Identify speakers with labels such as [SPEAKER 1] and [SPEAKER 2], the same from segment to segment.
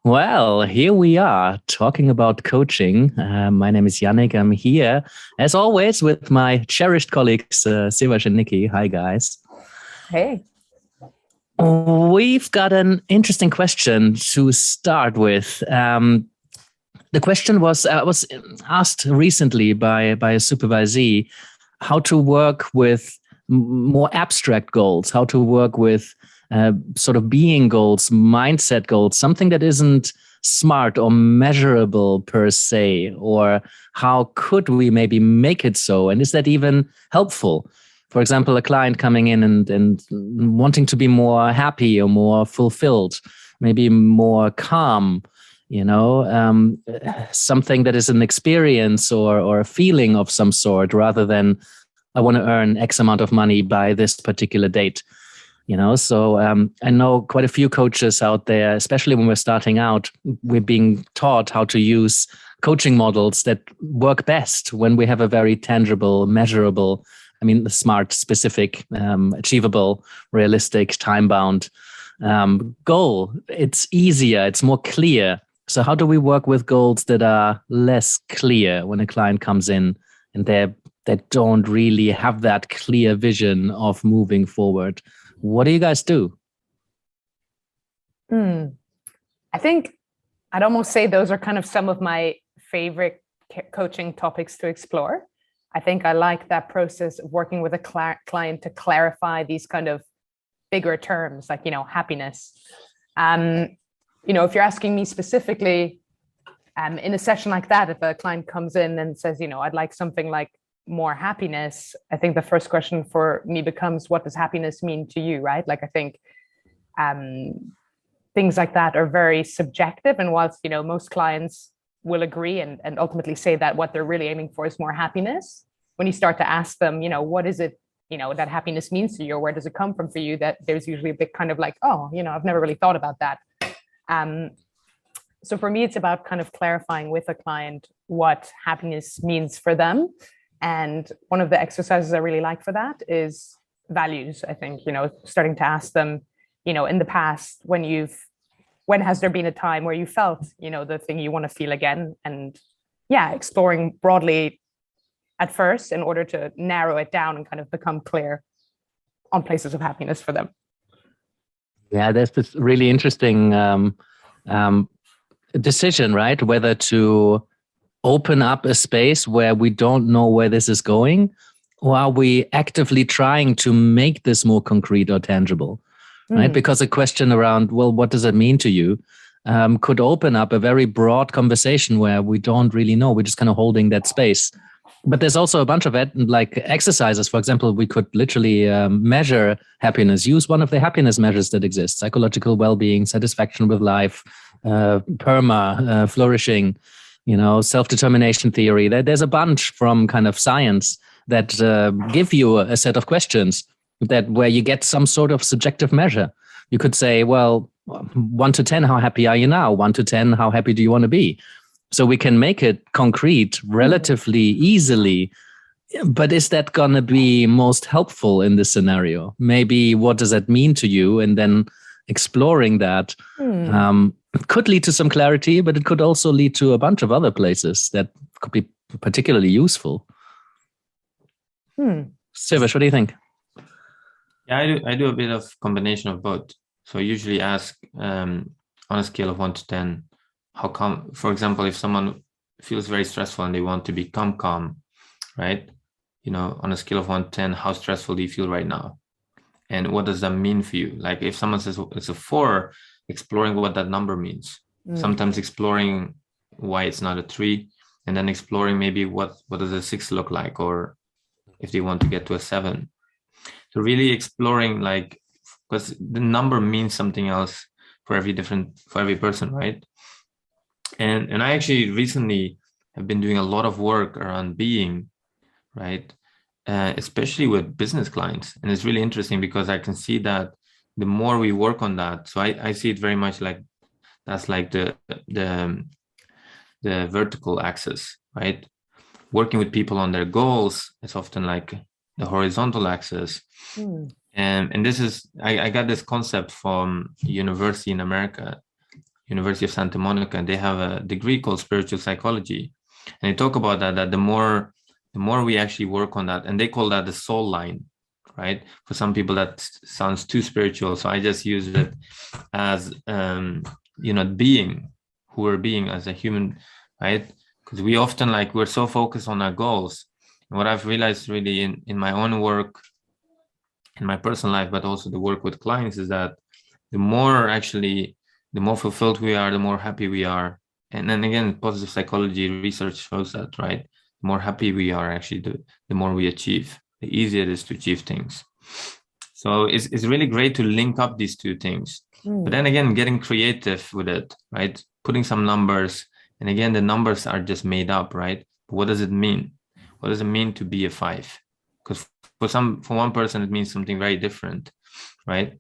[SPEAKER 1] Well, here we are talking about coaching. My name is Yannick. I'm here, as always, with my cherished colleagues, Siawash and Nicki. Hi, guys.
[SPEAKER 2] Hey.
[SPEAKER 1] We've got an interesting question to start with. The question was asked recently by a supervisee how to work with more abstract goals, how to work with sort of being goals, mindset goals, something that isn't smart or measurable per se, or how could we maybe make it so? And is that even helpful? For example, a client coming in and wanting to be more happy or more fulfilled, maybe more calm, something that is an experience or a feeling of some sort, rather than I want to earn X amount of money by this particular date. So I know quite a few coaches out there, especially when we're starting out, we're being taught how to use coaching models that work best when we have a very tangible, measurable, smart, specific, achievable, realistic, time-bound goal. It's easier, it's more clear. So how do we work with goals that are less clear when a client comes in and they don't really have that clear vision of moving forward? What do you guys do?
[SPEAKER 2] I think I'd almost say those are kind of some of my favorite coaching topics to explore. I think I like that process of working with a client to clarify these kind of bigger terms, like, happiness. If you're asking me specifically, in a session like that, if a client comes in and says, I'd like something like more happiness, I think the first question for me becomes, what does happiness mean to you, right? Like, I think things like that are very subjective. And whilst, most clients will agree and ultimately say that what they're really aiming for is more happiness, when you start to ask them, what is it, that happiness means to you, or where does it come from for you, that there's usually a bit kind of like, oh, I've never really thought about that. So for me, it's about kind of clarifying with a client what happiness means for them. And one of the exercises I really like for that is values. I think, starting to ask them, in the past, when has there been a time where you felt, the thing you want to feel again? And exploring broadly at first in order to narrow it down and kind of become clear on places of happiness for them.
[SPEAKER 1] Yeah, there's this really interesting decision, right? Whether to open up a space where we don't know where this is going, or are we actively trying to make this more concrete or tangible, right? Because a question around, well, what does it mean to you, could open up a very broad conversation where we don't really know. We're just kind of holding that space. But there's also a bunch of like exercises. For example, we could literally measure happiness, use one of the happiness measures that exist: psychological well-being, satisfaction with life, flourishing, self-determination theory. There's a bunch from kind of science that give you a set of questions where you get some sort of subjective measure. You could say, well, 1 to 10, how happy are you now? 1 to 10, how happy do you want to be? So we can make it concrete relatively easily. But is that going to be most helpful in this scenario? Maybe what does that mean to you? And then exploring that could lead to some clarity, but it could also lead to a bunch of other places that could be particularly useful. Siawash, what do you think?
[SPEAKER 3] Yeah, I do a bit of combination of both. So I usually ask on a scale of 1 to 10, how come, for example, if someone feels very stressful and they want to become calm, right? On a scale of 1 to 10, how stressful do you feel right now? And what does that mean for you? Like if someone says it's a 4, exploring what that number means. Sometimes exploring why it's not a 3, and then exploring maybe what does a 6 look like, or if they want to get to a 7. So really exploring, like, because the number means something else for every person, right? And I actually recently have been doing a lot of work around being, right? Especially with business clients. And it's really interesting because I can see that the more we work on that, so I see it very much like that's like the vertical axis, right? Working with people on their goals, it's often like the horizontal axis. And this is, I got this concept from university in America, University of Santa Monica, and they have a degree called spiritual psychology, and they talk about that the more we actually work on that, and they call that the soul line, right? For some people that sounds too spiritual, so I just use it as being who we're being as a human, right? Because we often we're so focused on our goals. And what I've realized really in my own work, in my personal life, but also the work with clients, is that the more fulfilled we are, the more happy we are. And then again, positive psychology research shows that, right? The more happy we are, actually, the more we achieve, the easier it is to achieve things. So it's really great to link up these two things. But then again, getting creative with it, right? Putting some numbers, and again, the numbers are just made up, right? But what does it mean? What does it mean to be a 5? Because for one person, it means something very different, right?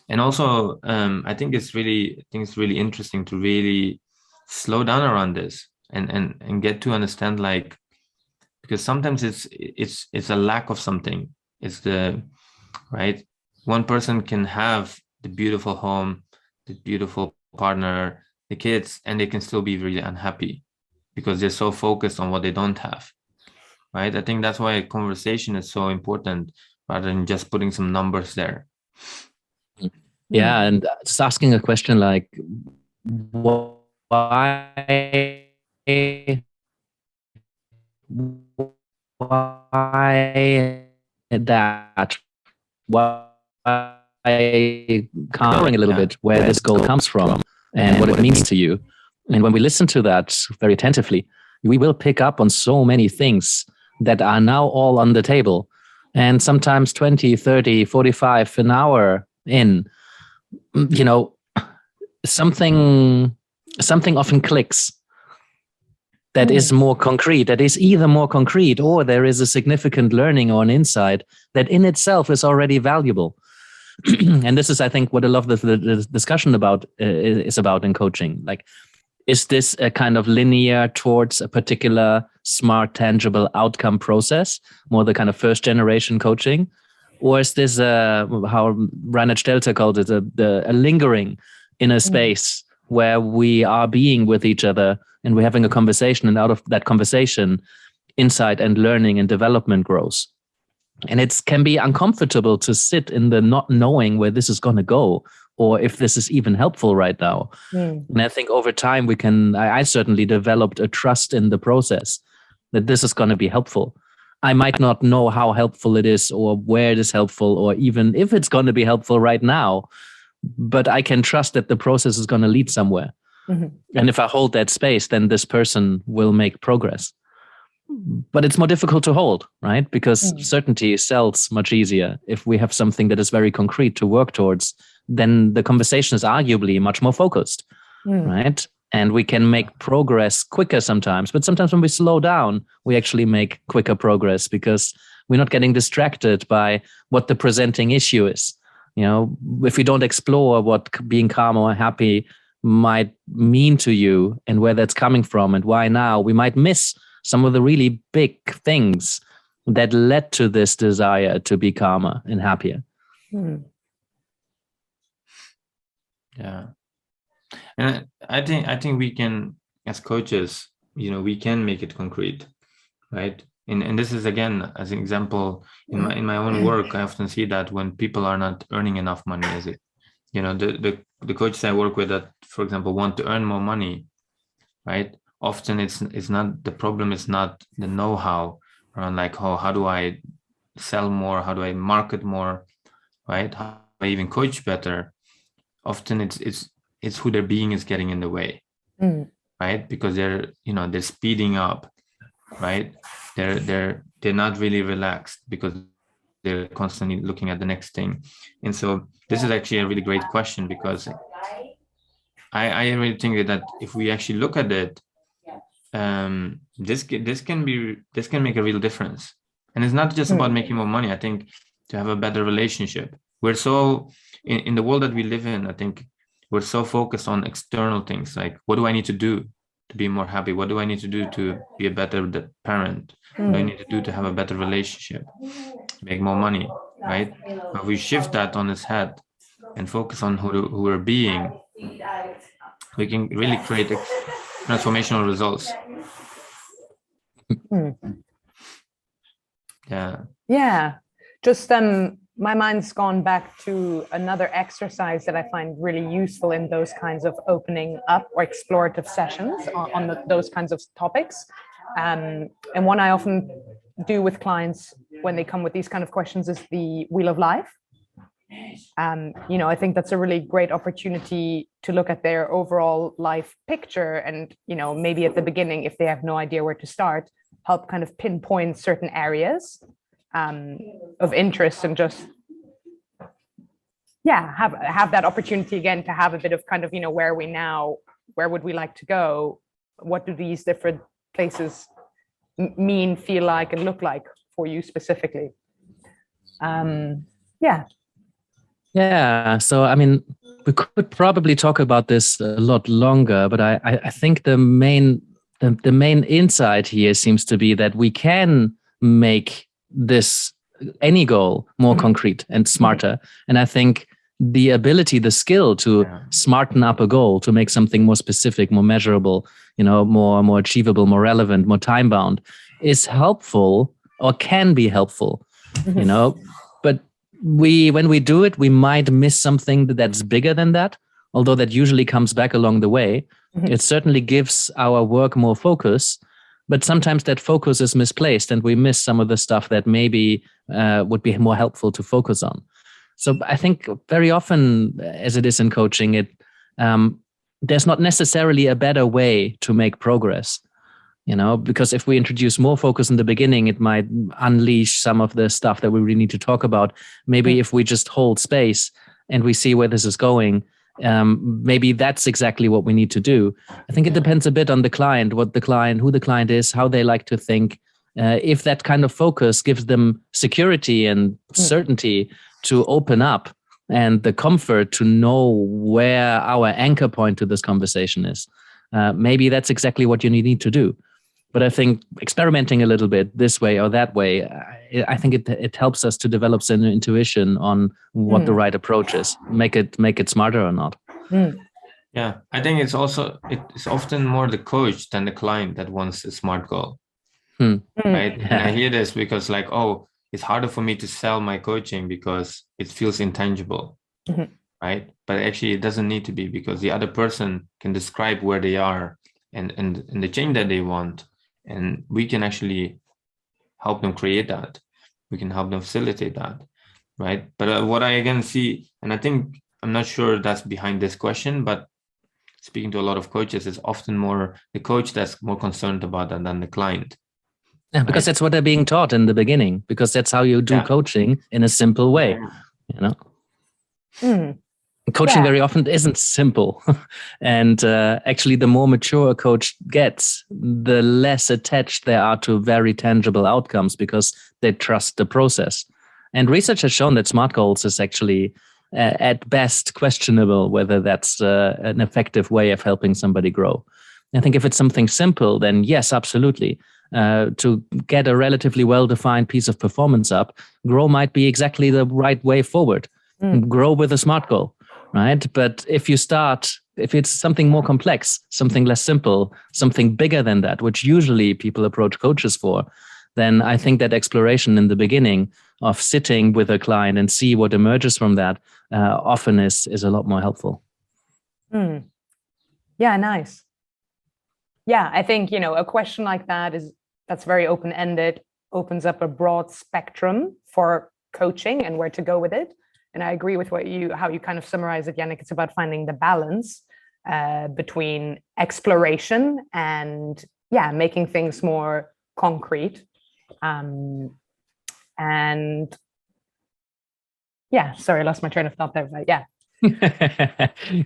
[SPEAKER 3] And also, I think it's really interesting to really slow down around this and get to understand, because sometimes it's a lack of something. It's right. One person can have the beautiful home, the beautiful partner, the kids, and they can still be really unhappy because they're so focused on what they don't have, right? I think that's why a conversation is so important rather than just putting some numbers there.
[SPEAKER 1] Yeah, and just asking a question like, why that? Why covering a little bit where this goal comes from and what it means to you. And when we listen to that very attentively, we will pick up on so many things that are now all on the table. And sometimes 20, 30, 45, an hour in, something often clicks that is more concrete, that is either more concrete or there is a significant learning or an insight that in itself is already valuable. And this is, I think, what I love the discussion about is about in coaching. Like, is this a kind of linear towards a particular smart, tangible outcome process, more the kind of first generation coaching? Or is this, how Reinhard Stelter called it, a lingering in a space where we are being with each other and we're having a conversation, and out of that conversation, insight and learning and development grows. And it can be uncomfortable to sit in the not knowing where this is going to go or if this is even helpful right now. And I think over time I certainly developed a trust in the process that this is going to be helpful. I might not know how helpful it is or where it is helpful or even if it's going to be helpful right now, but I can trust that the process is going to lead somewhere. And if I hold that space, then this person will make progress. But it's more difficult to hold, right? Because certainty sells much easier. If we have something that is very concrete to work towards, then the conversation is arguably much more focused, right? And we can make progress quicker sometimes. But sometimes when we slow down, we actually make quicker progress because we're not getting distracted by what the presenting issue is. If we don't explore what being calm or happy might mean to you and where that's coming from and why now, we might miss some of the really big things that led to this desire to be calmer and happier.
[SPEAKER 3] Yeah. And I think we can, as coaches, we can make it concrete, right? And this is, again, as an example, in my own work, I often see that when people are not earning enough money, the coaches I work with that, for example, want to earn more money, right? Often it's not, the problem is not the know-how around how do I sell more? How do I market more? Right? How do I even coach better? Often it's who their being is getting in the way, right? Because they're speeding up, right? They're not really relaxed because they're constantly looking at the next thing. And so this is actually a really great question, because I really think that if we actually look at it, this can make a real difference. And it's not just about making more money. I think to have a better relationship. We're so in the world that we live in, I think we're so focused on external things, like what do I need to do to be more happy? What do I need to do to be a better parent? What do I need to do to have a better relationship, make more money, right? But we shift that on its head and focus on who we're being, we can really create transformational results.
[SPEAKER 2] Yeah. Just my mind's gone back to another exercise that I find really useful in those kinds of opening up or explorative sessions on those kinds of topics. And one I often do with clients when they come with these kind of questions is the Wheel of Life. I think that's a really great opportunity to look at their overall life picture and, maybe at the beginning, if they have no idea where to start, help kind of pinpoint certain areas of interest and just, have that opportunity again to have a bit of kind of, where are we now? Where would we like to go? What do these different places mean, feel like, and look like for you specifically?
[SPEAKER 1] Yeah. So, I mean, we could probably talk about this a lot longer, but I think the main insight here seems to be that we can make any goal more concrete and smarter. And I think the ability, the skill to smarten up a goal, to make something more specific, more measurable, more achievable, more relevant, more time bound, is helpful or can be helpful, but when we do it, we might miss something that's bigger than that, although that usually comes back along the way. It certainly gives our work more focus, but sometimes that focus is misplaced and we miss some of the stuff that maybe would be more helpful to focus on. So I think very often, as it is in coaching, there's not necessarily a better way to make progress. Because if we introduce more focus in the beginning, it might unleash some of the stuff that we really need to talk about. Maybe if we just hold space and we see where this is going, maybe that's exactly what we need to do. I think it depends a bit on the client, who the client is, how they like to think. If that kind of focus gives them security and certainty to open up and the comfort to know where our anchor point to this conversation is, maybe that's exactly what you need to do. But I think experimenting a little bit this way or that way, I think it helps us to develop some intuition on what the right approach is, make it smarter or not.
[SPEAKER 3] Yeah, I think it's often more the coach than the client that wants a smart goal. Right? And I hear this because it's harder for me to sell my coaching because it feels intangible. Right? But actually it doesn't need to be, because the other person can describe where they are and the change that they want. And we can actually help them create that. We can help them facilitate that. Right. But what I again see, and I think, I'm not sure that's behind this question, but speaking to a lot of coaches, it's often more the coach that's more concerned about that than the client.
[SPEAKER 1] Yeah, because that's what they're being taught in the beginning, because that's how you do coaching in a simple way, Coaching very often isn't simple. And actually, the more mature a coach gets, the less attached they are to very tangible outcomes because they trust the process. And research has shown that SMART goals is actually, at best, questionable whether that's an effective way of helping somebody grow. I think if it's something simple, then yes, absolutely. To get a relatively well-defined piece of performance up, grow might be exactly the right way forward. Grow with a SMART goal. Right. But if it's something more complex, something less simple, something bigger than that, which usually people approach coaches for, then I think that exploration in the beginning of sitting with a client and see what emerges from that often is a lot more helpful.
[SPEAKER 2] Yeah, nice. Yeah, I think, a question like that's very open-ended, opens up a broad spectrum for coaching and where to go with it. And I agree with how you kind of summarize it, Yannick. It's about finding the balance between exploration and making things more concrete. Sorry, I lost my train of thought there, but yeah.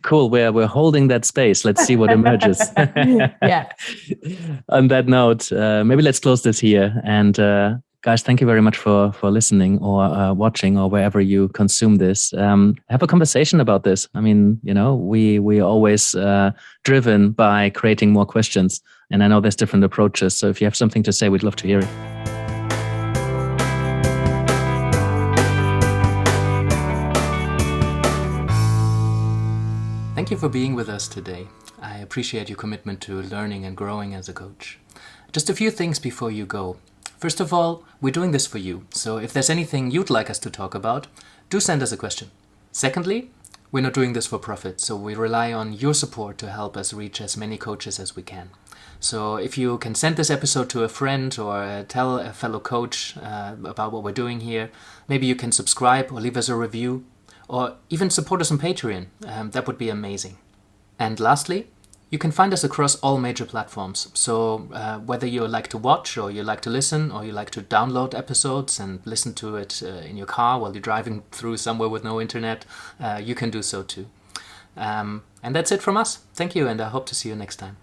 [SPEAKER 1] Cool. We're holding that space. Let's see what emerges.
[SPEAKER 2] Yeah.
[SPEAKER 1] On that note, maybe let's close this here. And guys, thank you very much for listening or watching or wherever you consume this. Have a conversation about this. I mean, we are always driven by creating more questions. And I know there's different approaches. So if you have something to say, we'd love to hear it. Thank you for being with us today. I appreciate your commitment to learning and growing as a coach. Just a few things before you go. First of all, we're doing this for you, so if there's anything you'd like us to talk about, do send us a question. Secondly, we're not doing this for profit, so we rely on your support to help us reach as many coaches as we can. So if you can send this episode to a friend or tell a fellow coach about what we're doing here, maybe you can subscribe or leave us a review or even support us on Patreon. That would be amazing. And lastly, you can find us across all major platforms. So whether you like to watch or you like to listen or you like to download episodes and listen to it in your car while you're driving through somewhere with no internet, you can do so too. And that's it from us. Thank you, and I hope to see you next time.